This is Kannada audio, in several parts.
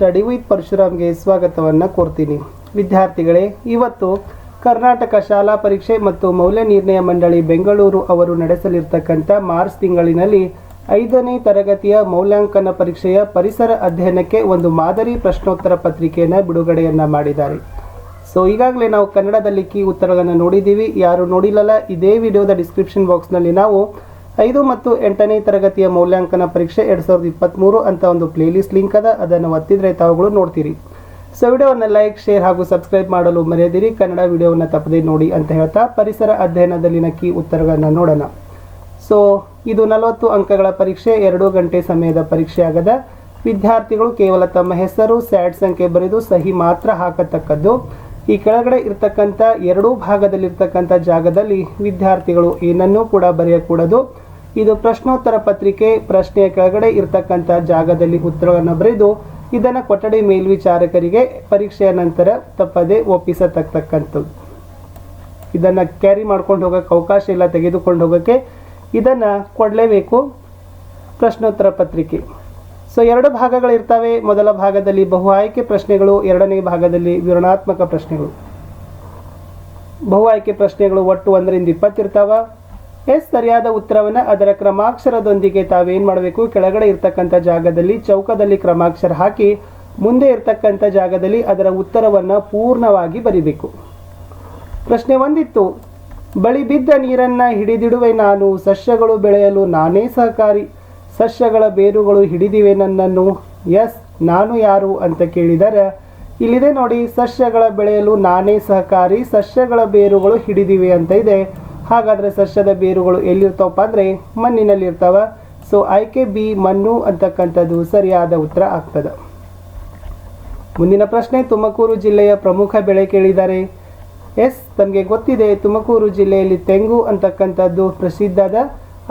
ಸ್ಟಡಿ ವಿತ್ ಪರಶುರಾಮ್ಗೆ ಸ್ವಾಗತವನ್ನು ಕೋರ್ತೀನಿ. ವಿದ್ಯಾರ್ಥಿಗಳೇ, ಇವತ್ತು ಕರ್ನಾಟಕ ಶಾಲಾ ಪರೀಕ್ಷೆ ಮತ್ತು ಮೌಲ್ಯ ನಿರ್ಣಯ ಮಂಡಳಿ ಬೆಂಗಳೂರು ಅವರು ನಡೆಸಲಿರ್ತಕ್ಕಂಥ ಮಾರ್ಚ್ ತಿಂಗಳಿನಲ್ಲಿ 5ನೇ ತರಗತಿಯ ಮೌಲ್ಯಾಂಕನ ಪರೀಕ್ಷೆಯ ಪರಿಸರ ಅಧ್ಯಯನಕ್ಕೆ ಒಂದು ಮಾದರಿ ಪ್ರಶ್ನೋತ್ತರ ಪತ್ರಿಕೆಯನ್ನು ಬಿಡುಗಡೆಯನ್ನು ಮಾಡಿದ್ದಾರೆ. ಸೊ ಈಗಾಗಲೇ ನಾವು ಕನ್ನಡದಲ್ಲಿ ಕೀ ಉತ್ತರಗಳನ್ನು ನೋಡಿದ್ದೀವಿ. ಯಾರು ನೋಡಿಲ್ಲಲ್ಲ, ಇದೇ ವಿಡಿಯೋದ ಡಿಸ್ಕ್ರಿಪ್ಷನ್ ಬಾಕ್ಸ್ನಲ್ಲಿ ನಾವು 5 ಮತ್ತು 8ನೇ ತರಗತಿಯ ಮೌಲ್ಯಾಂಕನ ಪರೀಕ್ಷೆ 2023 ಅಂತ ಒಂದು ಪ್ಲೇಲಿಸ್ಟ್ ಲಿಂಕ್ ಅದ, ಅದನ್ನು ಒತ್ತಿದ್ರೆ ತಾವುಗಳು ನೋಡ್ತೀರಿ. ಸೊ ವಿಡಿಯೋವನ್ನು ಲೈಕ್, ಶೇರ್ ಹಾಗೂ ಸಬ್ಸ್ಕ್ರೈಬ್ ಮಾಡಲು ಮರೆಯದಿರಿ. ಕನ್ನಡ ವಿಡಿಯೋವನ್ನು ತಪ್ಪದೇ ನೋಡಿ ಅಂತ ಹೇಳ್ತಾ ಪರಿಸರ ಅಧ್ಯಯನದಲ್ಲಿನ ಕೀ ಉತ್ತರಗಳನ್ನು ನೋಡೋಣ. ಸೊ ಇದು 40 ಅಂಕಗಳ ಪರೀಕ್ಷೆ, 2 ಗಂಟೆ ಸಮಯದ ಪರೀಕ್ಷೆ ಆಗದ. ವಿದ್ಯಾರ್ಥಿಗಳು ಕೇವಲ ತಮ್ಮ ಹೆಸರು, ಸ್ಯಾಡ್ ಸಂಖ್ಯೆ ಬರೆದು ಸಹಿ ಮಾತ್ರ ಹಾಕತಕ್ಕದ್ದು. ಈ ಕೆಳಗಡೆ ಇರ್ತಕ್ಕಂಥ 2 ಭಾಗದಲ್ಲಿರ್ತಕ್ಕಂಥ ಜಾಗದಲ್ಲಿ ವಿದ್ಯಾರ್ಥಿಗಳು ಏನನ್ನೂ ಕೂಡ ಬರೆಯಕೂಡದು. ಇದು ಪ್ರಶ್ನೋತ್ತರ ಪತ್ರಿಕೆ. ಪ್ರಶ್ನೆಯ ಕೆಳಗಡೆ ಇರ್ತಕ್ಕಂಥ ಜಾಗದಲ್ಲಿ ಉತ್ತರವನ್ನು ಬರೆದು ಇದನ್ನು ಕೊಠಡಿ ಮೇಲ್ವಿಚಾರಕರಿಗೆ ಪರೀಕ್ಷೆಯ ನಂತರ ತಪ್ಪದೆ ಒಪ್ಪಿಸತಕ್ಕಂಥದ್ದು. ಇದನ್ನು ಕ್ಯಾರಿ ಮಾಡ್ಕೊಂಡು ಹೋಗೋಕ್ಕೆ ಅವಕಾಶ ಇಲ್ಲ, ತೆಗೆದುಕೊಂಡು ಹೋಗೋಕ್ಕೆ ಇದನ್ನು ಕೊಡಲೇಬೇಕು. ಪ್ರಶ್ನೋತ್ತರ ಪತ್ರಿಕೆ ಸೊ 2 ಭಾಗಗಳಿರ್ತವೆ. ಮೊದಲ ಭಾಗದಲ್ಲಿ ಬಹು ಆಯ್ಕೆ ಪ್ರಶ್ನೆಗಳು, 2ನೇ ಭಾಗದಲ್ಲಿ ವಿವರಣಾತ್ಮಕ ಪ್ರಶ್ನೆಗಳು. ಬಹು ಆಯ್ಕೆ ಪ್ರಶ್ನೆಗಳು ಒಟ್ಟು 1 ರಿಂದ 20 ಇರ್ತಾವ. ಸರಿಯಾದ ಉತ್ತರವನ್ನು ಅದರ ಕ್ರಮಾಕ್ಷರದೊಂದಿಗೆ ತಾವೇನು ಮಾಡಬೇಕು, ಕೆಳಗಡೆ ಇರ್ತಕ್ಕಂಥ ಜಾಗದಲ್ಲಿ ಚೌಕದಲ್ಲಿ ಕ್ರಮಾಕ್ಷರ ಹಾಕಿ ಮುಂದೆ ಇರ್ತಕ್ಕಂಥ ಜಾಗದಲ್ಲಿ ಅದರ ಉತ್ತರವನ್ನು ಪೂರ್ಣವಾಗಿ ಬರಿಬೇಕು. ಪ್ರಶ್ನೆ 1 ಇತ್ತು, ಬಳಿ ಬಿದ್ದ ನೀರನ್ನು ಹಿಡಿದಿಡುವೆ ನಾನು, ಸಸ್ಯಗಳು ಬೆಳೆಯಲು ನಾನೇ ಸಹಕಾರಿ, ಸಸ್ಯಗಳ ಬೇರುಗಳು ಹಿಡಿದಿವೆ ನನ್ನನ್ನು, ಎಸ್ ನಾನು ಯಾರು ಅಂತ ಕೇಳಿದರೆ ಇಲ್ಲಿದೆ ನೋಡಿ, ಸಸ್ಯಗಳ ಬೆಳೆಯಲು ನಾನೇ ಸಹಕಾರಿ, ಸಸ್ಯಗಳ ಬೇರುಗಳು ಹಿಡಿದಿವೆ ಅಂತ ಇದೆ. ಹಾಗಾದರೆ ಸಸ್ಯದ ಬೇರುಗಳು ಎಲ್ಲಿರ್ತಾವಪ್ಪ ಅಂದರೆ ಮಣ್ಣಿನಲ್ಲಿ ಇರ್ತಾವ. ಸೊ ಆಯ್ಕೆ ಬಿ, ಮಣ್ಣು ಅಂತಕ್ಕಂಥದ್ದು ಸರಿಯಾದ ಉತ್ತರ ಆಗ್ತದೆ. ಮುಂದಿನ ಪ್ರಶ್ನೆ, ತುಮಕೂರು ಜಿಲ್ಲೆಯ ಪ್ರಮುಖ ಬೆಳೆ ಕೇಳಿದ್ದಾರೆ. ತಮಗೆ ಗೊತ್ತಿದೆ, ತುಮಕೂರು ಜಿಲ್ಲೆಯಲ್ಲಿ ತೆಂಗು ಅಂತಕ್ಕಂಥದ್ದು ಪ್ರಸಿದ್ಧದ.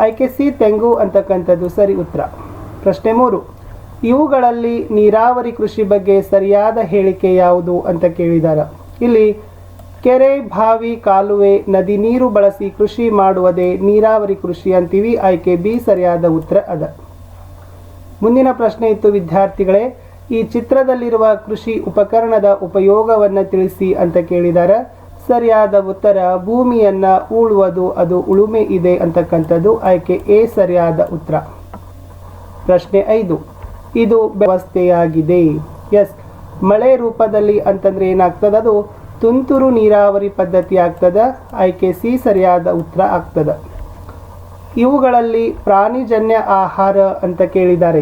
ಆಯ್ಕೆ ಸಿ, ತೆಂಗು ಅಂತಕ್ಕಂಥದ್ದು ಸರಿ ಉತ್ತರ. ಪ್ರಶ್ನೆ 3, ಇವುಗಳಲ್ಲಿ ನೀರಾವರಿ ಕೃಷಿ ಬಗ್ಗೆ ಸರಿಯಾದ ಹೇಳಿಕೆ ಯಾವುದು ಅಂತ ಕೇಳಿದ್ದಾರೆ. ಇಲ್ಲಿ ಕೆರೆ, ಬಾವಿ, ಕಾಲುವೆ, ನದಿ ನೀರು ಬಳಸಿ ಕೃಷಿ ಮಾಡುವುದೇ ನೀರಾವರಿ ಕೃಷಿ ಅಂತೀವಿ. ಆಯ್ಕೆ ಬಿ ಸರಿಯಾದ ಉತ್ತರ ಅದ. ಮುಂದಿನ ಪ್ರಶ್ನೆ ಇತ್ತು ವಿದ್ಯಾರ್ಥಿಗಳೇ, ಈ ಚಿತ್ರದಲ್ಲಿರುವ ಕೃಷಿ ಉಪಕರಣದ ಉಪಯೋಗವನ್ನು ತಿಳಿಸಿ ಅಂತ ಕೇಳಿದ್ದಾರೆ. ಸರಿಯಾದ ಉತ್ತರ ಭೂಮಿಯನ್ನು ಉಳುವುದು, ಅದು ಉಳುಮೆ ಇದೆ ಅಂತಕ್ಕಂಥದ್ದು. ಆಯ್ಕೆ ಎ ಸರಿಯಾದ ಉತ್ತರ. ಪ್ರಶ್ನೆ 5, ಇದು ವ್ಯವಸ್ಥೆಯಾಗಿದೆ. ಮಳೆ ರೂಪದಲ್ಲಿ ಅಂತಂದ್ರೆ ಏನಾಗ್ತದೆ, ಅದು ತುಂತುರು ನೀರಾವರಿ ಪದ್ಧತಿ ಆಗ್ತದೆ. ಆಯ್ಕೆ ಸಿ ಸರಿಯಾದ ಉತ್ತರ ಆಗ್ತದೆ. ಇವುಗಳಲ್ಲಿ ಪ್ರಾಣಿಜನ್ಯ ಆಹಾರ ಅಂತ ಕೇಳಿದ್ದಾರೆ.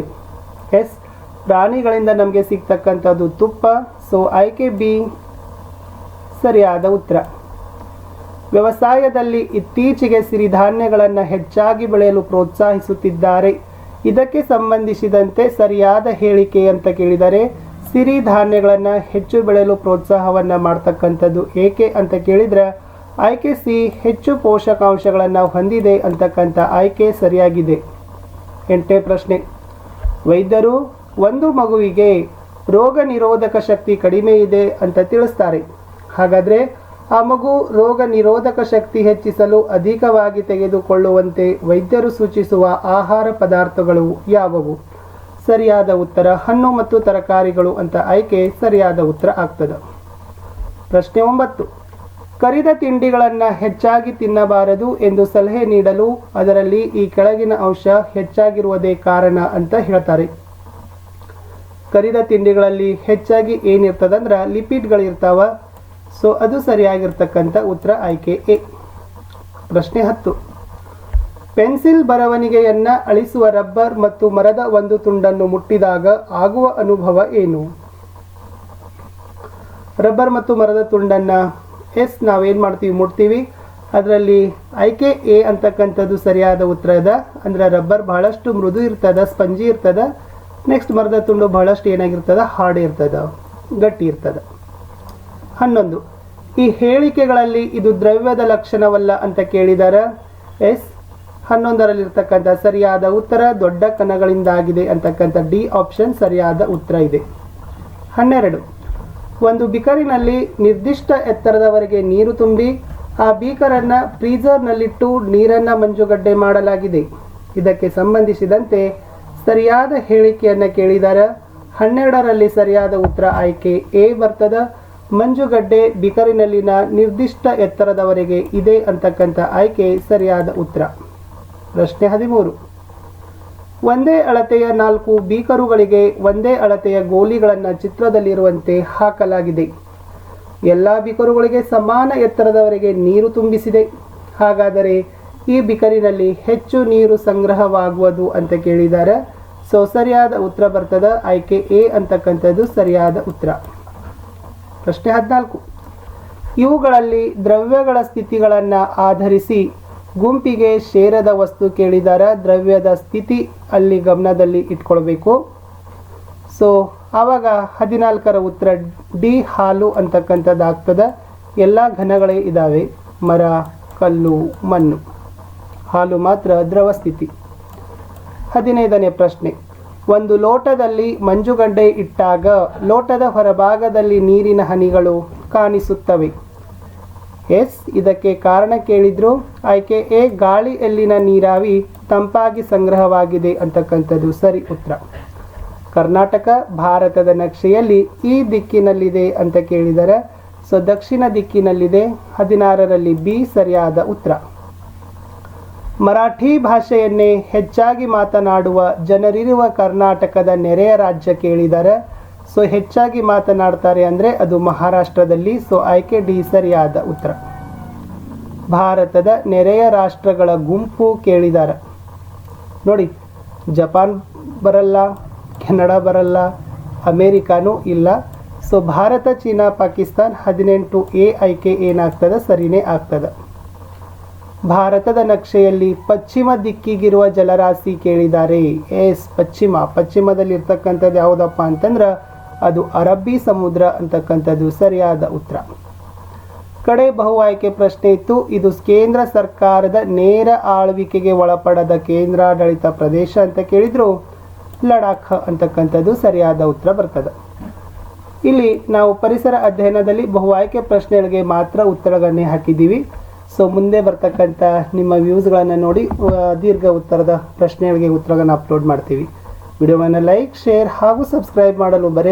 ಪ್ರಾಣಿಗಳಿಂದ ನಮಗೆ ಸಿಗ್ತಕ್ಕಂಥದ್ದು ತುಪ್ಪ. ಸೊ ಆಯ್ಕೆ ಬಿ ಸರಿಯಾದ ಉತ್ತರ. ವ್ಯವಸಾಯದಲ್ಲಿ ಇತ್ತೀಚೆಗೆ ಸಿರಿಧಾನ್ಯಗಳನ್ನು ಹೆಚ್ಚಾಗಿ ಬೆಳೆಯಲು ಪ್ರೋತ್ಸಾಹಿಸುತ್ತಿದ್ದಾರೆ. ಇದಕ್ಕೆ ಸಂಬಂಧಿಸಿದಂತೆ ಸರಿಯಾದ ಹೇಳಿಕೆ ಅಂತ ಕೇಳಿದರೆ, ಸಿರಿಧಾನ್ಯಗಳನ್ನು ಹೆಚ್ಚು ಬೆಳೆಯಲು ಪ್ರೋತ್ಸಾಹವನ್ನು ಮಾಡ್ತಕ್ಕಂಥದ್ದು ಏಕೆ ಅಂತ ಕೇಳಿದರೆ ಆಯ್ಕೆ ಸಿ, ಹೆಚ್ಚು ಪೋಷಕಾಂಶಗಳನ್ನು ಹೊಂದಿದೆ ಅಂತಕ್ಕಂಥ ಆಯ್ಕೆ ಸರಿಯಾಗಿದೆ. 8ನೇ ಪ್ರಶ್ನೆ, ವೈದ್ಯರು ಒಂದು ಮಗುವಿಗೆ ರೋಗ ನಿರೋಧಕ ಶಕ್ತಿ ಕಡಿಮೆ ಇದೆ ಅಂತ ತಿಳಿಸ್ತಾರೆ. ಹಾಗಾದರೆ ಆ ಮಗು ರೋಗ ನಿರೋಧಕ ಶಕ್ತಿ ಹೆಚ್ಚಿಸಲು ಅಧಿಕವಾಗಿ ತೆಗೆದುಕೊಳ್ಳುವಂತೆ ವೈದ್ಯರು ಸೂಚಿಸುವ ಆಹಾರ ಪದಾರ್ಥಗಳು ಯಾವುವು? ಸರಿಯಾದ ಉತ್ತರ ಹಣ್ಣು ಮತ್ತು ತರಕಾರಿಗಳು ಅಂತ ಆಯ್ಕೆ ಸರಿಯಾದ ಉತ್ತರ ಆಗ್ತದೆ. ಪ್ರಶ್ನೆ 9, ಕರಿದ ತಿಂಡಿಗಳನ್ನು ಹೆಚ್ಚಾಗಿ ತಿನ್ನಬಾರದು ಎಂದು ಸಲಹೆ ನೀಡಲು ಅದರಲ್ಲಿ ಈ ಕೆಳಗಿನ ಅಂಶ ಹೆಚ್ಚಾಗಿರುವುದೇ ಕಾರಣ ಅಂತ ಹೇಳ್ತಾರೆ. ಕರಿದ ತಿಂಡಿಗಳಲ್ಲಿ ಹೆಚ್ಚಾಗಿ ಏನಿರ್ತದಂದ್ರೆ ಲಿಪಿಡ್ಗಳಿರ್ತಾವ. ಸೊ ಅದು ಸರಿಯಾಗಿರ್ತಕ್ಕಂಥ ಉತ್ತರ ಆಯ್ಕೆ ಎ. ಪ್ರಶ್ನೆ 10, ಪೆನ್ಸಿಲ್ ಬರವಣಿಗೆಯನ್ನು ಅಳಿಸುವ ರಬ್ಬರ್ ಮತ್ತು ಮರದ ಒಂದು ತುಂಡನ್ನು ಮುಟ್ಟಿದಾಗ ಆಗುವ ಅನುಭವ ಏನು? ರಬ್ಬರ್ ಮತ್ತು ಮರದ ತುಂಡನ್ನು ನಾವೇನು ಮಾಡ್ತೀವಿ, ಮುಟ್ತೀವಿ. ಅದರಲ್ಲಿ ಆಯ್ಕೆ ಎ ಅಂತಕ್ಕಂಥದ್ದು ಸರಿಯಾದ ಉತ್ತರ ಇದೆ. ಅಂದರೆ ರಬ್ಬರ್ ಬಹಳಷ್ಟು ಮೃದು ಇರ್ತದ, ಸ್ಪಂಜಿ ಇರ್ತದ. ನೆಕ್ಸ್ಟ್ ಮರದ ತುಂಡು ಬಹಳಷ್ಟು ಏನಾಗಿರ್ತದ, ಹಾರ್ಡ್ ಇರ್ತದ, ಗಟ್ಟಿ ಇರ್ತದ. 11, ಈ ಹೇಳಿಕೆಗಳಲ್ಲಿ ಇದು ದ್ರವ್ಯದ ಲಕ್ಷಣವಲ್ಲ ಅಂತ ಕೇಳಿದ್ದಾರೆ. 11ರಲ್ಲಿರ್ತಕ್ಕಂಥ ಸರಿಯಾದ ಉತ್ತರ ದೊಡ್ಡ ಕಣಗಳಿಂದಾಗಿದೆ ಅಂತಕ್ಕಂಥ ಡಿ ಆಪ್ಷನ್ ಸರಿಯಾದ ಉತ್ತರ ಇದೆ. 12, ಒಂದು ಬಿಕರಿನಲ್ಲಿ ನಿರ್ದಿಷ್ಟ ಎತ್ತರದವರೆಗೆ ನೀರು ತುಂಬಿ ಆ ಬೀಕರನ್ನು ಫ್ರೀಜರ್ನಲ್ಲಿಟ್ಟು ನೀರನ್ನು ಮಂಜುಗಡ್ಡೆ ಮಾಡಲಾಗಿದೆ. ಇದಕ್ಕೆ ಸಂಬಂಧಿಸಿದಂತೆ ಸರಿಯಾದ ಹೇಳಿಕೆಯನ್ನು ಕೇಳಿದ್ದಾರೆ. 12ರಲ್ಲಿ ಸರಿಯಾದ ಉತ್ತರ ಆಯ್ಕೆ ಎ ಬರ್ತದ. ಮಂಜುಗಡ್ಡೆ ಬಿಕರಿನಲ್ಲಿನ ನಿರ್ದಿಷ್ಟ ಎತ್ತರದವರೆಗೆ ಇದೆ ಅಂತಕ್ಕಂಥ ಆಯ್ಕೆ ಸರಿಯಾದ ಉತ್ತರ. ಪ್ರಶ್ನೆ 13. ಒಂದೇ ಅಳತೆಯ 4 ಬೀಕರುಗಳಿಗೆ ಒಂದೇ ಅಳತೆಯ ಗೋಲಿಗಳನ್ನು ಚಿತ್ರದಲ್ಲಿರುವಂತೆ ಹಾಕಲಾಗಿದೆ. ಎಲ್ಲ ಬೀಕರುಗಳಿಗೆ ಸಮಾನ ಎತ್ತರದವರೆಗೆ ನೀರು ತುಂಬಿಸಿದೆ. ಹಾಗಾದರೆ ಈ ಬಿಕರಿನಲ್ಲಿ ಹೆಚ್ಚು ನೀರು ಸಂಗ್ರಹವಾಗುವುದು ಅಂತ ಕೇಳಿದ್ದಾರೆ. ಸೊ ಸರಿಯಾದ ಉತ್ತರ ಬರ್ತದ ಆಯ್ಕೆ ಎ ಅಂತಕ್ಕಂಥದ್ದು ಸರಿಯಾದ ಉತ್ತರ. ಪ್ರಶ್ನೆ 14. ಇವುಗಳಲ್ಲಿ ದ್ರವ್ಯಗಳ ಸ್ಥಿತಿಗಳನ್ನು ಆಧರಿಸಿ ಗುಂಪಿಗೆ ಸೇರದ ವಸ್ತು ಕೇಳಿದ್ದಾರೆ. ದ್ರವ್ಯದ ಸ್ಥಿತಿ ಅಲ್ಲಿ ಗಮನದಲ್ಲಿ ಇಟ್ಕೊಳ್ಬೇಕು. ಸೊ ಆವಾಗ 14ರ ಉತ್ತರ ಡಿ ಹಾಲು ಅಂತಕ್ಕಂಥದ್ದು ಆಗ್ತದೆ. ಎಲ್ಲ ಘನಗಳೇ ಇದ್ದಾವೆ, ಮರ, ಕಲ್ಲು, ಮಣ್ಣು. ಹಾಲು ಮಾತ್ರ ದ್ರವ ಸ್ಥಿತಿ. 15ನೇ ಪ್ರಶ್ನೆ. ಒಂದು ಲೋಟದಲ್ಲಿ ಮಂಜುಗಡ್ಡೆ ಇಟ್ಟಾಗ ಲೋಟದ ಹೊರಭಾಗದಲ್ಲಿ ನೀರಿನ ಹನಿಗಳು ಕಾಣಿಸುತ್ತವೆ. ಎಸ್, ಇದಕ್ಕೆ ಕಾರಣ ಕೇಳಿದ್ರು. ಆಯ್ಕೆ ಎ ಗಾಳಿಯಲ್ಲಿನ ನೀರಾವಿ ತಂಪಾಗಿ ಸಂಗ್ರಹವಾಗಿದೆ ಅಂತಕ್ಕಂಥದ್ದು ಸರಿ ಉತ್ತರ. ಕರ್ನಾಟಕ ಭಾರತದ ನಕ್ಷೆಯಲ್ಲಿ ಈ ದಿಕ್ಕಿನಲ್ಲಿದೆ ಅಂತ ಕೇಳಿದರೆ ಸೊ ದಕ್ಷಿಣ ದಿಕ್ಕಿನಲ್ಲಿದೆ. 16ರಲ್ಲಿ ಬಿ ಸರಿಯಾದ ಉತ್ತರ. ಮರಾಠಿ ಭಾಷೆಯನ್ನೇ ಹೆಚ್ಚಾಗಿ ಮಾತನಾಡುವ ಜನರಿರುವ ಕರ್ನಾಟಕದ ನೆರೆಯ ರಾಜ್ಯ ಕೇಳಿದರೆ ಸೊ ಹೆಚ್ಚಾಗಿ ಮಾತನಾಡ್ತಾರೆ ಅಂದರೆ ಅದು ಮಹಾರಾಷ್ಟ್ರದಲ್ಲಿ. ಸೊ ಆಯ್ಕೆ ಡಿ ಸರಿಯಾದ ಉತ್ತರ. ಭಾರತದ ನೆರೆಯ ರಾಷ್ಟ್ರಗಳ ಗುಂಪು ಕೇಳಿದ್ದಾರೆ. ನೋಡಿ, ಜಪಾನ್ ಬರಲ್ಲ, ಕೆನಡಾ ಬರಲ್ಲ, ಅಮೇರಿಕಾನೂ ಇಲ್ಲ. So Bharat, China, Pakistan 18 A ಆಯ್ಕೆ ಏನಾಗ್ತದೆ? ಸರಿನೇ ಆಗ್ತದೆ. ಭಾರತದ ನಕ್ಷೆಯಲ್ಲಿ ಪಶ್ಚಿಮ ದಿಕ್ಕಿಗಿರುವ ಜಲರಾಶಿ ಕೇಳಿದ್ದಾರೆ. ಎಸ್, ಪಶ್ಚಿಮದಲ್ಲಿ ಇರ್ತಕ್ಕಂಥದ್ದು ಯಾವುದಪ್ಪ ಅಂತಂದ್ರೆ ಅದು ಅರಬ್ಬಿ ಸಮುದ್ರ ಅಂತಕ್ಕಂಥದ್ದು ಸರಿಯಾದ ಉತ್ತರ. ಕಡೆ ಬಹು ಆಯ್ಕೆ ಪ್ರಶ್ನೆ ಇತ್ತು. ಇದು ಕೇಂದ್ರ ಸರ್ಕಾರದ ನೇರ ಆಳ್ವಿಕೆಗೆ ಒಳಪಡದ ಕೇಂದ್ರಾಡಳಿತ ಪ್ರದೇಶ ಅಂತ ಕೇಳಿದ್ರು. ಲಡಾಖ್ ಅಂತಕ್ಕಂಥದ್ದು ಸರಿಯಾದ ಉತ್ತರ ಬರ್ತದೆ. ಇಲ್ಲಿ ನಾವು ಪರಿಸರ ಅಧ್ಯಯನದಲ್ಲಿ ಬಹು ಆಯ್ಕೆ ಪ್ರಶ್ನೆಗಳಿಗೆ ಮಾತ್ರ ಉತ್ತರಗಳನ್ನೇ ಹಾಕಿದ್ದೀವಿ. ಸೊ ಮುಂದೆ ಬರ್ತಕ್ಕಂಥ ನಿಮ್ಮ ವ್ಯೂಸ್ಗಳನ್ನು ನೋಡಿ ದೀರ್ಘ ಉತ್ತರದ ಪ್ರಶ್ನೆಗಳಿಗೆ ಉತ್ತರಗಳನ್ನು ಅಪ್ಲೋಡ್ ಮಾಡ್ತೀವಿ. ವಿಡಿಯೋವನ್ನು ಲೈಕ್, ಶೇರ್ ಹಾಗೂ ಸಬ್ಸ್ಕ್ರೈಬ್ ಮಾಡಲು ಮರೆಯದೆ